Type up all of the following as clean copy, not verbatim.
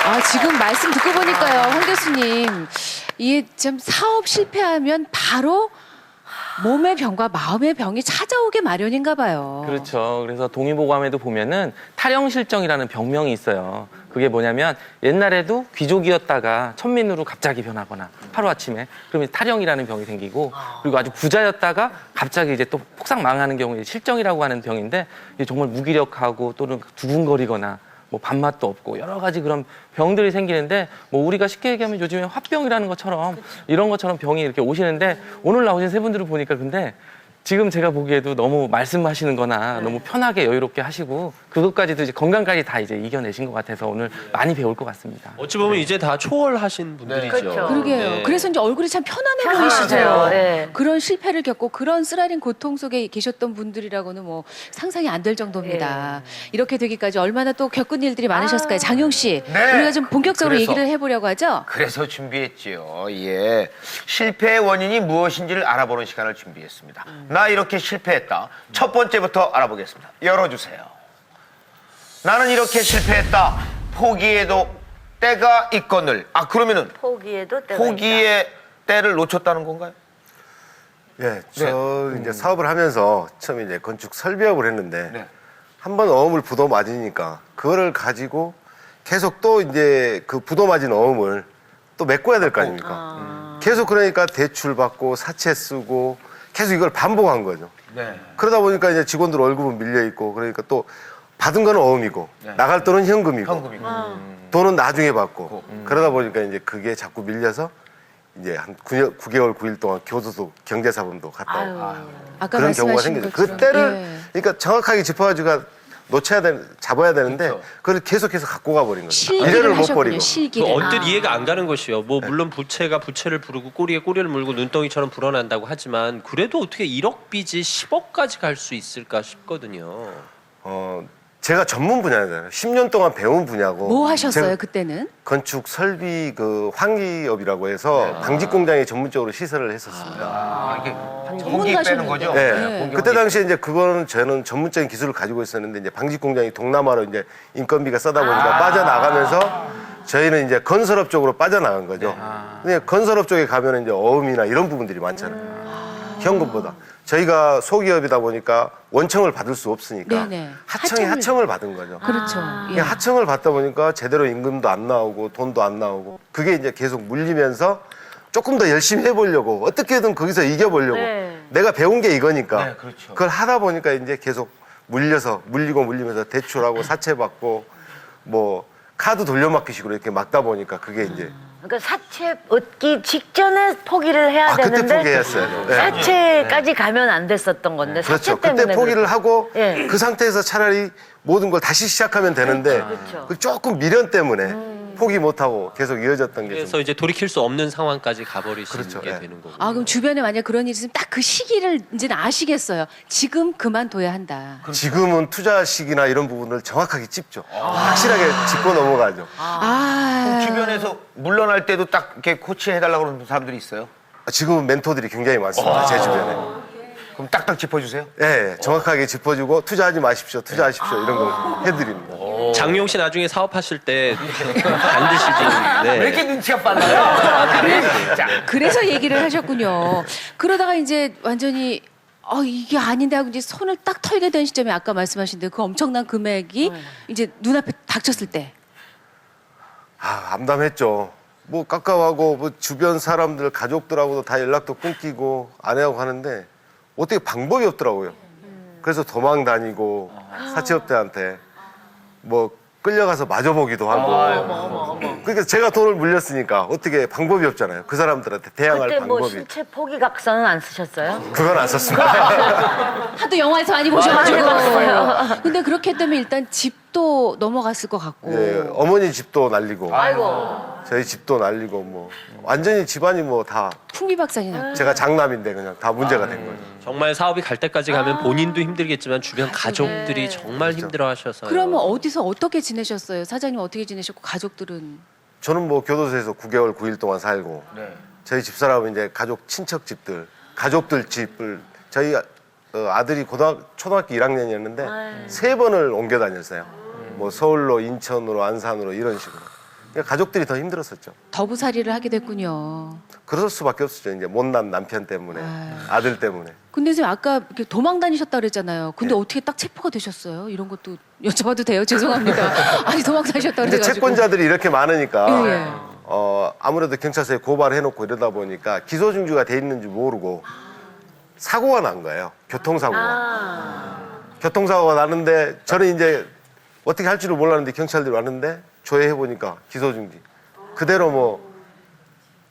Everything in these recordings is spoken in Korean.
아, 지금 말씀 듣고 보니까요, 황 교수님. 이게 참 사업 실패하면 바로 몸의 병과 마음의 병이 찾아오게 마련인가 봐요. 그렇죠. 그래서 동의보감에도 보면은 탈영실정이라는 병명이 있어요. 그게 뭐냐면 옛날에도 귀족이었다가 천민으로 갑자기 변하거나 하루아침에 그러면 탈영이라는 병이 생기고 그리고 아주 부자였다가 갑자기 이제 또 폭삭 망하는 경우에 실정이라고 하는 병인데 이게 정말 무기력하고 또는 두근거리거나 뭐 밥맛도 없고 여러 가지 그런 병들이 생기는데 뭐 우리가 쉽게 얘기하면 요즘에 화병이라는 것처럼 이런 것처럼 병이 이렇게 오시는데 오늘 나오신 세 분들을 보니까 근데 지금 제가 보기에도 너무 말씀하시는 거나 너무 편하게 여유롭게 하시고 그것까지도 이제 건강까지 다 이제 이겨내신 것 같아서 오늘 많이 배울 것 같습니다. 어찌 보면 이제 다 초월하신 분들이죠. 그렇죠. 그러게요. 네. 그래서 이제 얼굴이 참 편안해 편안하세요. 보이시죠. 네. 그런 실패를 겪고 그런 쓰라린 고통 속에 계셨던 분들이라고는 뭐 상상이 안 될 정도입니다. 이렇게 되기까지 얼마나 또 겪은 일들이 많으셨을까요? 장용 씨, 네. 우리가 좀 본격적으로 그래서. 얘기를 해보려고 하죠. 그래서 준비했지요. 예. 실패의 원인이 무엇인지를 알아보는 시간을 준비했습니다. 나 이렇게 실패했다. 첫 번째부터 알아보겠습니다. 열어주세요. 나는 이렇게 실패했다. 포기해도 때가 있거늘. 아, 그러면은 포기해도 때가 있다. 포기의 때를 놓쳤다는 건가요? 예, 저 이제 사업을 하면서 처음에 이제 건축 설비업을 했는데 네. 한 번 어음을 부도 맞으니까 그거를 가지고 계속 또 이제 그 부도 맞은 어음을 또 메꿔야 될 거 아닙니까? 계속 그러니까 대출 받고 사채 쓰고 계속 이걸 반복한 거죠. 네. 그러다 보니까 이제 직원들 월급은 밀려 있고 그러니까 또 받은 거는 어음이고 나갈 돈은 현금이고 현금이고. 돈은 나중에 받고 그러다 보니까 이제 그게 자꾸 밀려서 이제 한 9개월 9일 동안 교도소 경제사범도 갔다 오고 아까 그런 경우가 말씀하신 생기죠. 것처럼. 그 때를 예. 그러니까 정확하게 짚어가지고 잡아야 되는데 그렇죠. 그걸 계속해서 갖고 가버린 거죠. 실기를 미래를 못 하셨군요. 버리고. 그 실기를. 언뜻 이해가 안 가는 것이요. 뭐 물론 부채가 부채를 부르고 꼬리에 꼬리를 물고 눈덩이처럼 불어난다고 하지만 그래도 어떻게 1억 빚이 10억까지 갈 수 있을까 싶거든요. 제가 전문 분야잖아요. 10년 동안 배운 분야고. 뭐 하셨어요 제가 그때는? 건축 설비 그 환기업이라고 해서 방직 공장에 전문적으로 시설을 했었습니다. 아, 이게 공기 전문가셨는데. 빼는 거죠? 네. 네. 그때 당시에 이제 그거는 저는 전문적인 기술을 가지고 있었는데 이제 방직 공장이 동남아로 이제 인건비가 싸다 보니까 빠져나가면서 저희는 이제 건설업 쪽으로 빠져나간 거죠. 근데 건설업 쪽에 가면은 이제 어음이나 이런 부분들이 많잖아요. 현금보다. 저희가 소기업이다 보니까 원청을 받을 수 없으니까 네네. 하청을 받은 거죠. 그렇죠. 예. 그냥 하청을 받다 보니까 제대로 임금도 안 나오고 돈도 안 나오고 그게 이제 계속 물리면서 조금 더 열심히 해보려고 어떻게든 거기서 이겨보려고 네. 내가 배운 게 이거니까 네, 그렇죠. 그걸 하다 보니까 이제 계속 물리면서 대출하고 사채받고 뭐 카드 돌려막기식으로 이렇게 막다 보니까 그게 이제 그러니까 사채 얻기 직전에 포기를 해야 그때 되는데 포기했어요. 네. 사채까지 가면 안 됐었던 건데 그렇죠. 사채 때문에 그때 포기를 그랬- 하고 예. 그 상태에서 차라리 모든 걸 다시 시작하면 되는데 그렇죠. 그 조금 미련 때문에 포기 못하고 계속 이어졌던 게 그래서 좀 이제 돌이킬 수 없는 상황까지 가버리시는 그렇죠. 게 예. 되는 거고. 아 그럼 주변에 만약 그런 일이 있으면 딱 그 시기를 이제는 아시겠어요. 지금 그만둬야 한다. 지금은 투자식이나 이런 부분을 정확하게 찝죠. 확실하게 짚고 넘어가죠. 아 주변에서 물러날 때도 딱 이렇게 코치해달라고 그러는 사람들이 있어요? 지금은 멘토들이 굉장히 많습니다. 제 주변에. 그럼 딱딱 짚어주세요? 예, 정확하게 짚어주고 투자하지 마십시오. 투자하십시오. 이런 걸 해드립니다. 장용 씨 나중에 사업하실 때 반드시 좀 네. 왜 이렇게 눈치가 빨라요? 자, 그래서 얘기를 하셨군요. 그러다가 이제 완전히 이게 아닌데 하고 이제 손을 딱 털게 된 시점에 아까 말씀하신 대로 그 엄청난 금액이 이제 눈앞에 닥쳤을 때. 암담했죠. 뭐 깝깝하고 뭐 주변 사람들 가족들하고도 다 연락도 끊기고 아내하고 하는데 어떻게 방법이 없더라고요. 그래서 도망 다니고 사채업자한테 뭐 끌려가서 맞아보기도 하고. 그러니까 제가 돈을 물렸으니까 어떻게 방법이 없잖아요. 그 사람들한테 대항할 그때 뭐 방법이. 실체 포기 각서는 안 쓰셨어요? 그건 안 썼습니다. 하도 영화에서 많이 보셔가지고. 근데 그렇게 했다면 일단 집도 넘어갔을 것 같고. 예, 어머니 집도 날리고 아이고. 저희 집도 날리고 뭐 완전히 집안이 뭐 다 풍비박산이 났고. 제가 장남인데 그냥 다 문제가 된 거죠. 정말 사업이 갈 때까지 가면 본인도 힘들겠지만 주변 가족들이 정말 힘들어하셔서. 그러면 어디서 어떻게 지내셨어요? 사장님 어떻게 지내셨고 가족들은? 저는 뭐 교도소에서 9개월 9일 동안 살고 네. 저희 집사람은 이제 가족 친척 집들 가족들 집을 저희 아들이 초등학교 1학년이었는데 세 번을 옮겨 다녔어요. 뭐 서울로 인천으로 안산으로 이런 식으로. 그러니까 가족들이 더 힘들었었죠. 더부살이를 하게 됐군요. 그럴 수밖에 없었죠. 이제 못난 남편 때문에, 아들 때문에. 근데 선생님 아까 이렇게 도망 다니셨다 그랬잖아요. 근데 어떻게 딱 체포가 되셨어요? 이런 것도 여쭤봐도 돼요? 죄송합니다. 아니 도망 다니셨다 이제 그래가지고. 채권자들이 이렇게 많으니까 예, 예. 아무래도 경찰서에 고발해놓고 이러다 보니까 기소 중지가 돼 있는 줄 모르고 사고가 난 거예요. 교통사고가. 교통사고가 나는데 저는 이제 어떻게 할 줄을 몰랐는데 경찰들이 왔는데 조회해 보니까 기소 중지. 그대로 뭐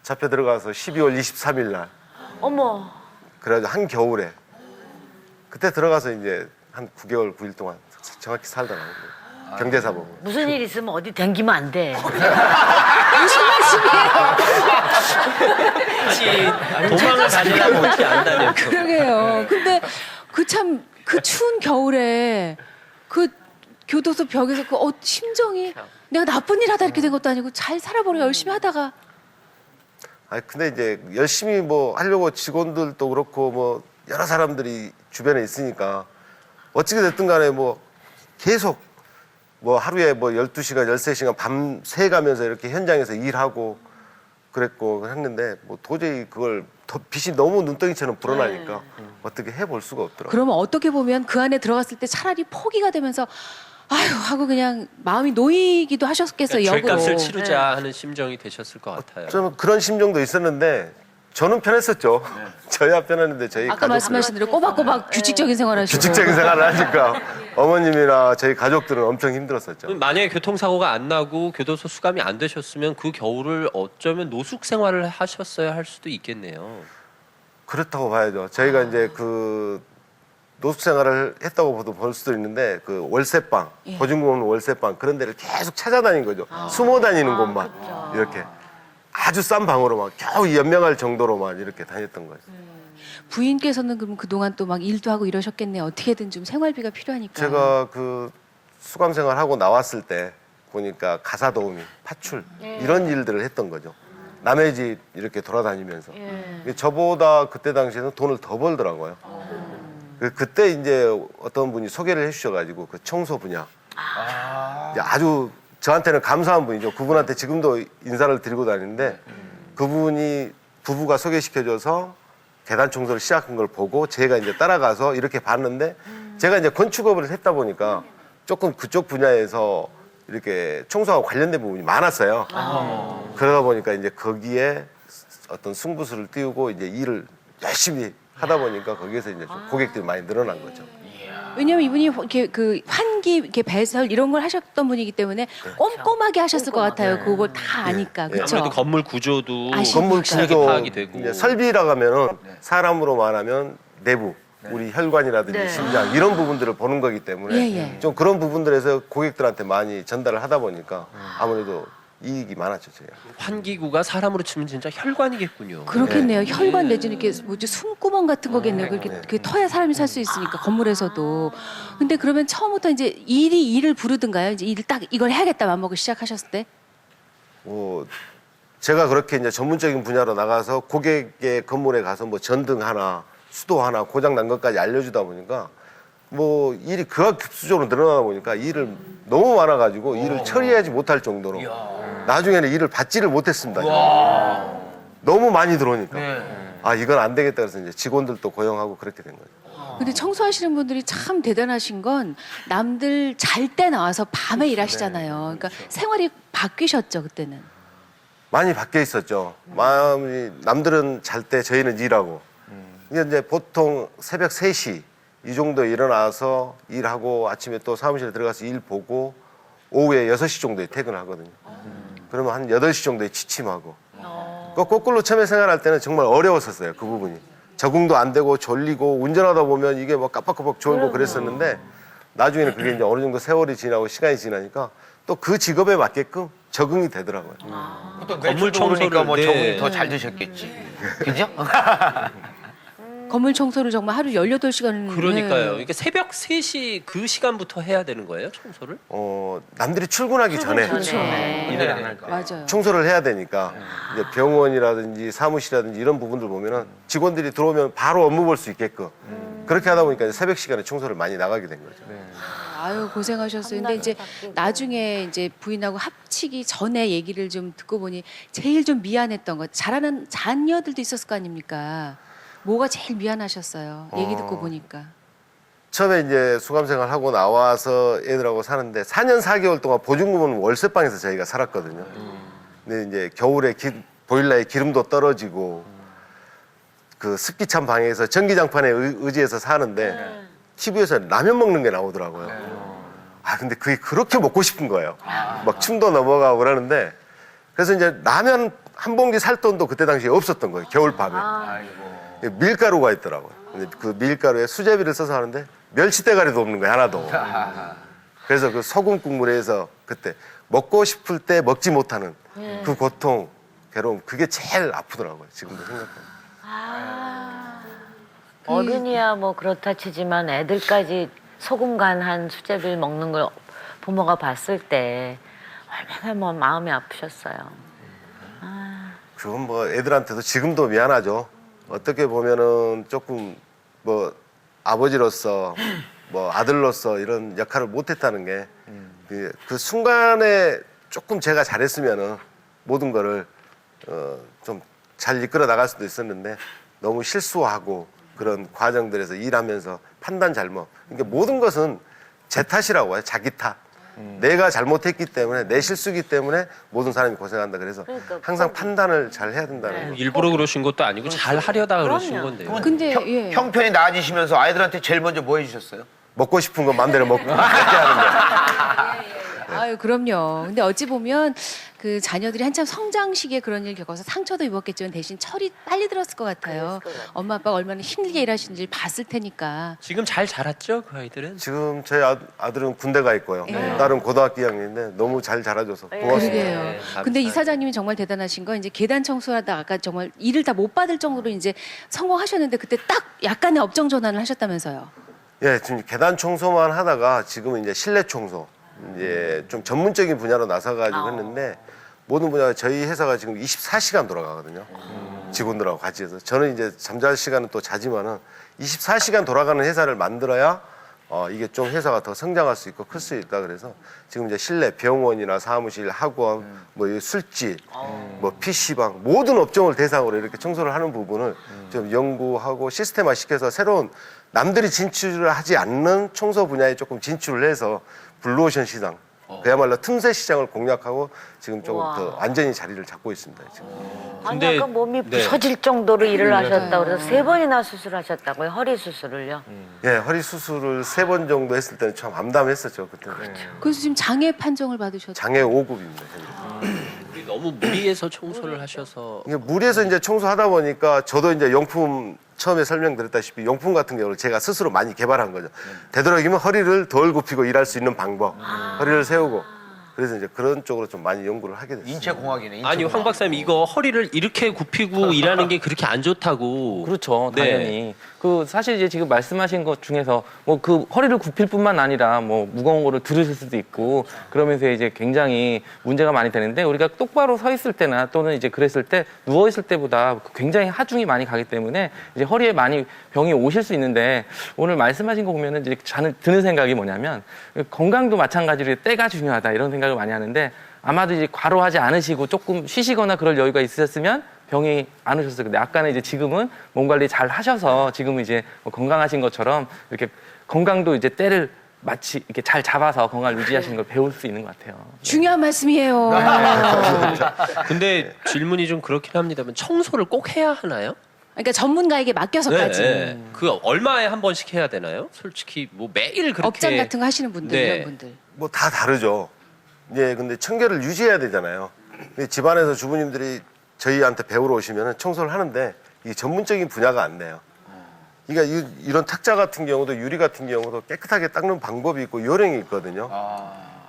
잡혀 들어가서 12월 23일 날. 어머. 그래가지고 한겨울에 그때 들어가서 이제 한 9개월 9일 동안 정확히 살더라고요. 경제사범. 무슨 일 있으면 어디 댕기면 안 돼. 무슨 말씀이에요? 도망을 다니려고 어떻게 안 다녀? 그러게요. 근데 그 추운 겨울에 그 교도소 벽에서 그 심정이 내가 나쁜 일 하다 이렇게 된 것도 아니고 잘 살아보려 열심히 하다가 아니 근데 이제 열심히 뭐 하려고 직원들도 그렇고 뭐 여러 사람들이 주변에 있으니까 어찌게 됐든 간에 뭐 계속 뭐 하루에 뭐 12시간, 13시간 밤새 가면서 이렇게 현장에서 일하고 그랬고 했는데 뭐 도저히 그걸 빛이 너무 눈덩이처럼 불어나니까 어떻게 해볼 수가 없더라고요. 그러면 어떻게 보면 그 안에 들어갔을 때 차라리 포기가 되면서 아유 하고 그냥 마음이 놓이기도 하셨겠어요. 역으로. 죄값을 치르자 하는 심정이 되셨을 것 같아요. 좀 그런 심정도 있었는데 저는 편했었죠. 저야 편했는데 저희 아까 가족들 말씀하신 대로 꼬박꼬박 규칙적인 생활하시고 규칙적인 생활을 하니까 어머님이나 저희 가족들은 엄청 힘들었었죠. 만약에 교통사고가 안 나고 교도소 수감이 안 되셨으면 그 겨울을 어쩌면 노숙 생활을 하셨어야 할 수도 있겠네요. 그렇다고 봐야죠. 저희가 이제 그 노숙 생활을 했다고 볼 수도 있는데 그 월세방, 보증금 없는 월세방 그런 데를 계속 찾아다닌 거죠. 숨어 다니는 곳만 이렇게 아주 싼 방으로 막 겨우 연명할 정도로만 이렇게 다녔던 거죠. 부인께서는 그럼 그동안 또 막 일도 하고 이러셨겠네요. 어떻게든 좀 생활비가 필요하니까. 제가 그 수감 생활하고 나왔을 때 보니까 가사 도우미, 파출 이런 일들을 했던 거죠. 남의 집 이렇게 돌아다니면서 저보다 그때 당시에는 돈을 더 벌더라고요. 그때 이제 어떤 분이 소개를 해주셔가지고 그 청소 분야 이제 아주 저한테는 감사한 분이죠. 그분한테 지금도 인사를 드리고 다니는데 그분이 부부가 소개시켜줘서 계단 청소를 시작한 걸 보고 제가 이제 따라가서 이렇게 봤는데 제가 이제 건축업을 했다 보니까 조금 그쪽 분야에서 이렇게 청소하고 관련된 부분이 많았어요. 그러다 보니까 이제 거기에 어떤 승부수를 띄우고 이제 일을 열심히 하다 보니까 거기에서 이제 좀 고객들이 많이 늘어난 거죠. 왜냐면 이분이 이렇게 그 환기 이렇게 배설 이런 걸 하셨던 분이기 때문에 꼼꼼하게 하셨을 것 같아요. 그걸 다 아니까 그렇죠. 아무래도 건물 구조도 아시고 건물 확실하게 구조 파악이 되고. 이제 설비라고 하면은 사람으로 말하면 내부 우리 혈관이라든지 네. 심장 이런 부분들을 보는 거기 때문에 예, 예. 좀 그런 부분들에서 고객들한테 많이 전달을 하다 보니까 아무래도 이익이 많았죠. 제가. 환기구가 사람으로 치면 진짜 혈관이겠군요. 그렇겠네요. 혈관 내지는 이렇게 뭐지 숨구멍 같은 거겠네요. 그렇게 터야 사람이 살 수 있으니까 건물에서도. 근데 그러면 처음부터 이제 일을 부르든가요? 이제 일을 딱 이걸 해야겠다 맘먹고 시작하셨을 때? 뭐 제가 그렇게 이제 전문적인 분야로 나가서 고객의 건물에 가서 뭐 전등 하나, 수도 하나 고장 난 것까지 알려주다 보니까 뭐 일이 극악급수적으로 늘어나다 보니까 일을 너무 많아가지고 일을 처리하지 못할 정도로 나중에는 일을 받지를 못했습니다. 너무 많이 들어오니까 아 이건 안 되겠다 그래서 이제 직원들도 고용하고 그렇게 된 거죠. 근데 청소하시는 분들이 참 대단하신 건 남들 잘 때 나와서 밤에 일하시잖아요. 그러니까 생활이 바뀌셨죠 그때는. 많이 바뀌어 있었죠. 마음이 남들은 잘 때 저희는 일하고 이제 보통 새벽 3시 이 정도에 일어나서 일하고 아침에 또 사무실에 들어가서 일 보고 오후에 6시 정도에 퇴근하거든요. 그러면 한 8시 정도에 취침하고 그 거꾸로 처음에 생활할 때는 정말 어려웠었어요. 그 부분이. 적응도 안 되고 졸리고 운전하다 보면 이게 뭐 깜빡깜빡 졸고 그랬었는데 나중에는 그게 이제 어느 정도 세월이 지나고 시간이 지나니까 또 그 직업에 맞게끔 적응이 되더라고요. 또 건물 매출 오르니까 뭐 청소를, 적응이 네. 더 잘 되셨겠지. 그죠? 건물 청소를 정말 하루 18시간. 그러니까요. 이게 새벽 3시 그 시간부터 해야 되는 거예요, 청소를? 남들이 출근하기 전에 그렇죠. 일을 안 할까. 맞아요. 청소를 해야 되니까 이제 병원이라든지 사무실이라든지 이런 부분들 보면은 직원들이 들어오면 바로 업무 볼 수 있게끔 그렇게 하다 보니까 이제 새벽 시간에 청소를 많이 나가게 된 거죠. 아유 고생하셨어요. 근데 이제 나중에 이제 부인하고 합치기 전에 얘기를 좀 듣고 보니 제일 좀 미안했던 것, 자라는 자녀들도 있었을 거 아닙니까? 뭐가 제일 미안하셨어요? 얘기 듣고 보니까. 처음에 이제 수감생활 하고 나와서 애들하고 사는데 4년 4개월 동안 보증금은 월세방에서 저희가 살았거든요. 근데 이제 겨울에 보일러에 기름도 떨어지고 그 습기 찬 방에서 전기장판에 의지해서 사는데 TV에서 라면 먹는 게 나오더라고요. 아 근데 그게 그렇게 먹고 싶은 거예요. 막 춤도 넘어가고 그러는데 그래서 이제 라면 한 봉지 살 돈도 그때 당시에 없었던 거예요. 겨울밤에. 밀가루가 있더라고요. 근데 그 밀가루에 수제비를 써서 하는데 멸치대가리도 없는 거예요. 하나도. 그래서 그 소금 국물에 해서 그때 먹고 싶을 때 먹지 못하는 그 고통, 괴로움, 그게 제일 아프더라고요. 지금도 생각하면. 어른이야 뭐 그렇다 치지만 애들까지 소금 간한 수제비를 먹는 걸 부모가 봤을 때 얼마나 뭐 마음이 아프셨어요. 그건 뭐 애들한테도 지금도 미안하죠. 어떻게 보면은 조금 뭐 아버지로서 뭐 아들로서 이런 역할을 못했다는 게 그 순간에 조금 제가 잘했으면은 모든 거를 좀 잘 이끌어 나갈 수도 있었는데 너무 실수하고 그런 과정들에서 일하면서 판단 잘못. 그러니까 모든 것은 제 탓이라고 해요. 자기 탓. 내가 잘못했기 때문에 내 실수기 때문에 모든 사람이 고생한다. 그래서 그러니까 항상 판단을 잘 해야 된다는 거. 일부러 그러신 것도 아니고 잘 하려다 그러신 그럼요. 건데요. 근데 예. 형편이 나아지시면서 아이들한테 제일 먼저 뭐 해주셨어요? 먹고 싶은 거 마음대로 먹게 하는 거. 아유 그럼요. 근데 어찌 보면 그 자녀들이 한참 성장 시기에 그런 일 겪어서 상처도 입었겠지만 대신 철이 빨리 들었을 것 같아요. 엄마 아빠가 얼마나 힘들게 일하시는지 봤을 테니까. 지금 잘 자랐죠, 그 아이들은? 지금 저희 아들은 군대 가 있고요. 예. 딸은 고등학교 2학년인데 너무 잘 자라줘서 고맙습니다. 그러게요. 네, 근데 이 감사해요. 사장님이 정말 대단하신 건 이제 계단 청소하다 아까 정말 일을 다 못 받을 정도로 이제 성공하셨는데 그때 딱 약간의 업종 전환을 하셨다면서요. 예, 지금 계단 청소만 하다가 지금은 이제 실내 청소, 이제 좀 전문적인 분야로 나서가지고 했는데 모든 분야가 저희 회사가 지금 24시간 돌아가거든요. 직원들하고 같이 해서 저는 이제 잠잘 시간은 또 자지만은 24시간 돌아가는 회사를 만들어야 이게 좀 회사가 더 성장할 수 있고 클 수 있다 그래서 지금 이제 실내 병원이나 사무실, 학원, 뭐 이 술집, 뭐 PC방 모든 업종을 대상으로 이렇게 청소를 하는 부분을 좀 연구하고 시스템화 시켜서 새로운 남들이 진출을 하지 않는 청소 분야에 조금 진출을 해서 블루오션 시장, 그야말로 틈새 시장을 공략하고 지금 조금 더 완전히 자리를 잡고 있습니다. 지금. 아니 근데- 아까 몸이 네. 부서질 정도로 일을 하셨다고 그래서 3번이나 수술하셨다고요. 허리 수술을요. 예, 허리 수술을 3번 정도 했을 때는 참 암담했었죠. 그때. 그래서 지금 장애 판정을 받으셨죠. 장애 5급입니다. 우리 너무 무리해서 청소를 하셔서 이게 물에서 이제 청소하다 보니까 저도 이제 용품 처음에 설명드렸다시피 용품 같은 경우를 제가 스스로 많이 개발한 거죠. 되도록이면 허리를 덜 굽히고 일할 수 있는 방법, 허리를 세우고 그래서 이제 그런 쪽으로 좀 많이 연구를 하게 됐어요. 인체공학이네. 아니 인체공학. 황 박사님 이거 허리를 이렇게 굽히고 일하는 게 그렇게 안 좋다고. 그렇죠, 네. 당연히. 그 사실 이제 지금 말씀하신 것 중에서 뭐 그 허리를 굽힐 뿐만 아니라 뭐 무거운 거를 들으실 수도 있고 그러면서 이제 굉장히 문제가 많이 되는데 우리가 똑바로 서 있을 때나 또는 이제 그랬을 때 누워 있을 때보다 굉장히 하중이 많이 가기 때문에 이제 허리에 많이 병이 오실 수 있는데 오늘 말씀하신 거 보면은 이제 저는 드는 생각이 뭐냐면 건강도 마찬가지로 때가 중요하다 이런 생각을 많이 하는데 아마도 이제 과로하지 않으시고 조금 쉬시거나 그럴 여유가 있으셨으면 병이 안 오셨을 텐데 아까는 이제 지금은 몸 관리 잘 하셔서 지금은 이제 뭐 건강하신 것처럼 이렇게 건강도 이제 때를 마치 이렇게 잘 잡아서 건강을 유지하시는 걸 배울 수 있는 것 같아요. 중요한 말씀이에요. 근데 질문이 좀 그렇긴 합니다만 청소를 꼭 해야 하나요? 그러니까 전문가에게 맡겨서까지. 네. 그 얼마에 한 번씩 해야 되나요? 솔직히 뭐 매일 그렇게 업장 같은 거 하시는 분들 네. 이런 분들. 뭐 다 다르죠. 예, 근데 청결을 유지해야 되잖아요. 근데 집안에서 주부님들이 저희한테 배우러 오시면 청소를 하는데 이게 전문적인 분야가 안 돼요. 그러니까 이런 탁자 같은 경우도 유리 같은 경우도 깨끗하게 닦는 방법이 있고 요령이 있거든요.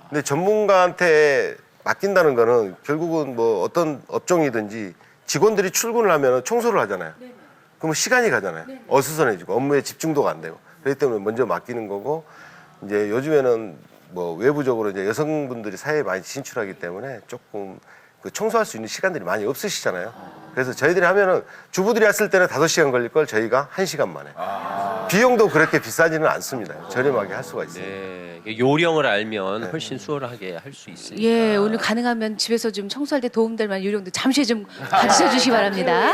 근데 전문가한테 맡긴다는 거는 결국은 뭐 어떤 업종이든지 직원들이 출근을 하면 청소를 하잖아요. 그러면 시간이 가잖아요. 어수선해지고 업무에 집중도가 안 되고. 그렇기 때문에 먼저 맡기는 거고 이제 요즘에는 뭐 외부적으로 이제 여성분들이 사회에 많이 진출하기 때문에 조금 그 청소할 수 있는 시간들이 많이 없으시잖아요. 그래서 저희들이 하면은 주부들이 했을 때는 5시간 걸릴 걸 저희가 1시간 만에. 비용도 그렇게 비싸지는 않습니다. 저렴하게 할 수가 있습니다. 네, 요령을 알면 훨씬 수월하게 할 수 있으니까. 예, 오늘 가능하면 집에서 좀 청소할 때 도움될 만한 요령도 잠시 좀 가르쳐 주시기 바랍니다.